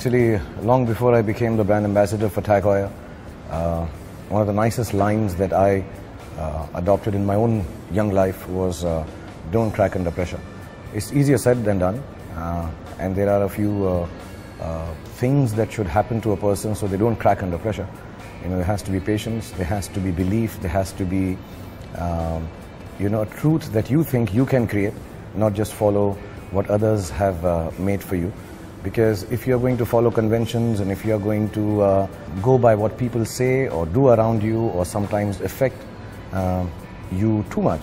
Actually, long before I became the brand ambassador for HEUER, one of the nicest lines that I adopted in my own young life was, don't crack under pressure. It's easier said than done, and there are a few things that should happen to a person so they don't crack under pressure. You know, there has to be patience, there has to be belief, there has to be, a truth that you think you can create, not just follow what others have made for you. Because if you're going to follow conventions and if you're going to go by what people say or do around you or sometimes affect you too much,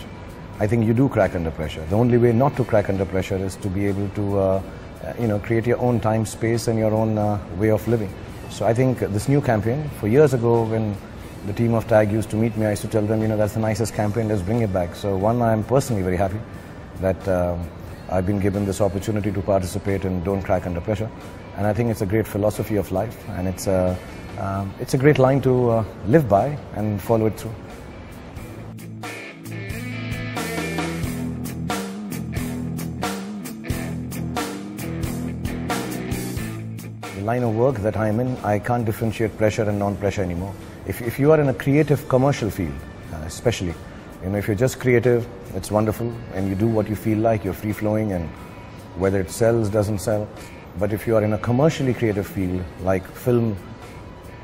I think you do crack under pressure. The only way not to crack under pressure is to be able to create your own time, space and your own way of living. So I think this new campaign, for years ago when the team of TAG used to meet me, I used to tell them, that's the nicest campaign, let's bring it back. So one, I'm personally very happy that I've been given this opportunity to participate in Don't Crack Under Pressure, and I think it's a great philosophy of life, and it's a great line to live by and follow it through. The line of work that I'm in, I can't differentiate pressure and non-pressure anymore. If you are in a creative commercial field, especially, if you're just creative, it's wonderful and you do what you feel like, you're free-flowing, and whether it sells, doesn't sell. But if you are in a commercially creative field, like film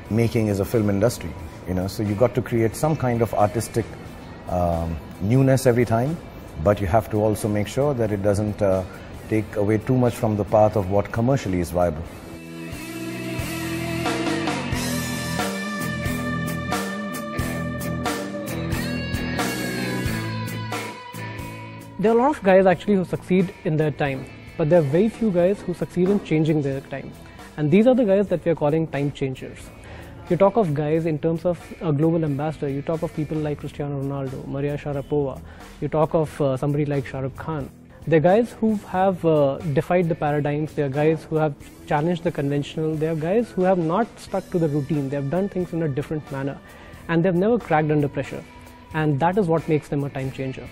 making is a film industry, so you got to create some kind of artistic newness every time, but you have to also make sure that it doesn't take away too much from the path of what commercially is viable. There are a lot of guys actually who succeed in their time, but there are very few guys who succeed in changing their time. And these are the guys that we are calling time changers. You talk of guys in terms of a global ambassador, you talk of people like Cristiano Ronaldo, Maria Sharapova, you talk of somebody like Shah Rukh. They're guys who have defied the paradigms, they're guys who have challenged the conventional, they're guys who have not stuck to the routine, they've done things in a different manner, and they've never cracked under pressure. And that is what makes them a time changer.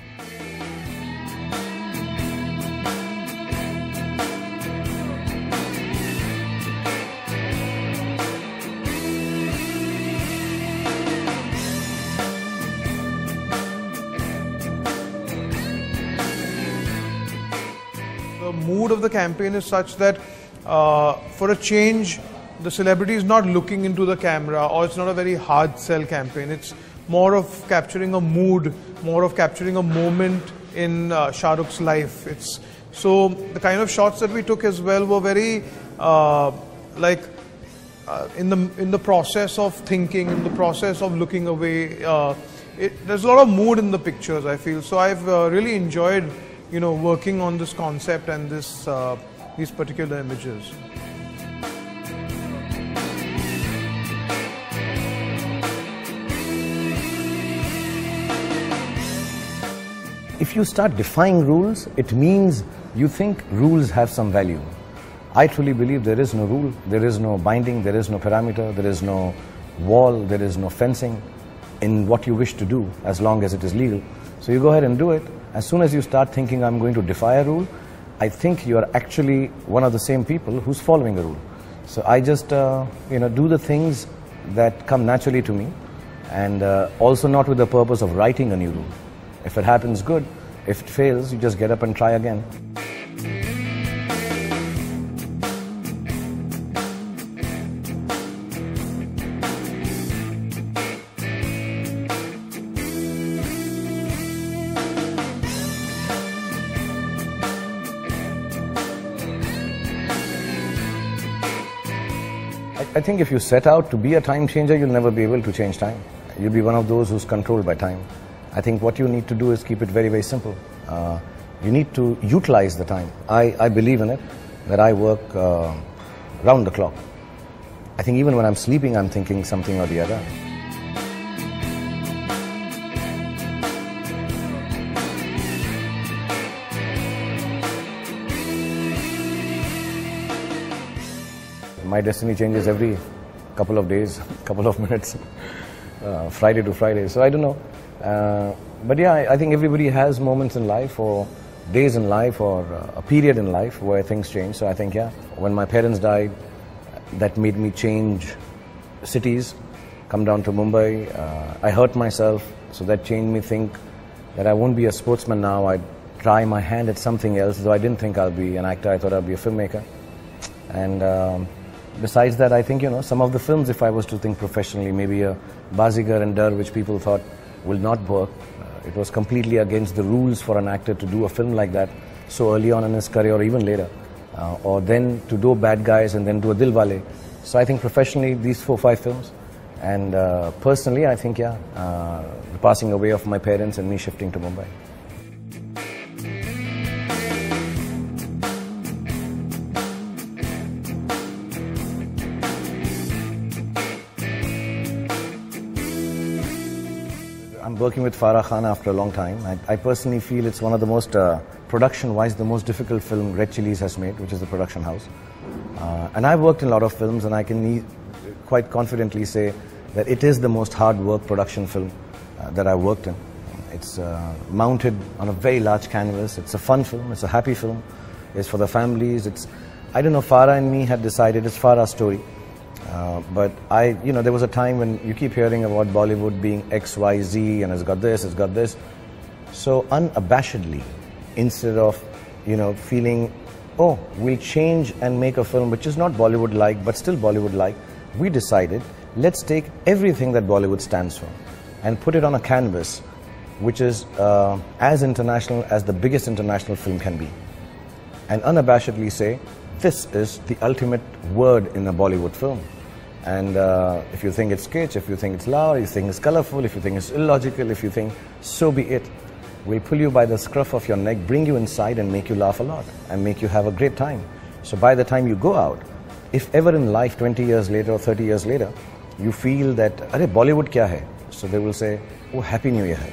The mood of the campaign is such that for a change, the celebrity is not looking into the camera, or it's not a very hard sell campaign. It's more of capturing a mood, more of capturing a moment in Shah Rukh's life. So the kind of shots that we took as well were very in the process of thinking, in the process of looking away. There's a lot of mood in the pictures, I feel. So I've really enjoyed working on this concept and these particular images. If you start defying rules, it means you think rules have some value. I truly believe there is no rule, there is no binding, there is no parameter, there is no wall, there is no fencing in what you wish to do as long as it is legal. So you go ahead and do it. As soon as you start thinking, I'm going to defy a rule, I think you are actually one of the same people who's following a rule. So I just, do the things that come naturally to me, and also not with the purpose of writing a new rule. If it happens, good. If it fails, you just get up and try again. I think if you set out to be a time changer, you'll never be able to change time. You'll be one of those who's controlled by time. I think what you need to do is keep it very, very simple. You need to utilize the time. I believe in it, that I work round the clock. I think even when I'm sleeping, I'm thinking something or the other. My destiny changes every couple of days, couple of minutes, Friday to Friday. So I don't know. But yeah, I think everybody has moments in life or days in life or a period in life where things change. So I think, yeah, when my parents died, that made me change cities, come down to Mumbai. I hurt myself, so that changed me think that I won't be a sportsman now. I'd try my hand at something else, though I didn't think I'll be an actor. I thought I'd be a filmmaker. And besides that, I think, you know, some of the films, if I was to think professionally, maybe a Bazigar and Dar, which people thought will not work. It was completely against the rules for an actor to do a film like that so early on in his career or even later. Or then to do Bad Guys and then do a Dilwale. So I think professionally, these 4-5 films. And personally, I think, yeah, the passing away of my parents and me shifting to Mumbai. I'm working with Farah Khan after a long time. I personally feel it's one of the most, production-wise, the most difficult film Red Chillies has made, which is the production house. And I've worked in a lot of films, and I can quite confidently say that it is the most hard work production film that I've worked in. It's mounted on a very large canvas. It's a fun film. It's a happy film. It's for the families. I don't know, Farah and me had decided it's Farah's story. But there was a time when you keep hearing about Bollywood being X, Y, Z, and it's got this, it's got this. So unabashedly, instead of, feeling, oh, we'll change and make a film which is not Bollywood-like, but still Bollywood-like, we decided, let's take everything that Bollywood stands for and put it on a canvas which is as international as the biggest international film can be. And unabashedly say, this is the ultimate word in a Bollywood film. And if you think it's kitsch, if you think it's loud, if you think it's colorful, if you think it's illogical, if you think, so be it. We'll pull you by the scruff of your neck, bring you inside and make you laugh a lot and make you have a great time. So by the time you go out, if ever in life 20 years later or 30 years later, you feel that, Arey, Bollywood kya hai? So they will say, oh, Happy New Year hai.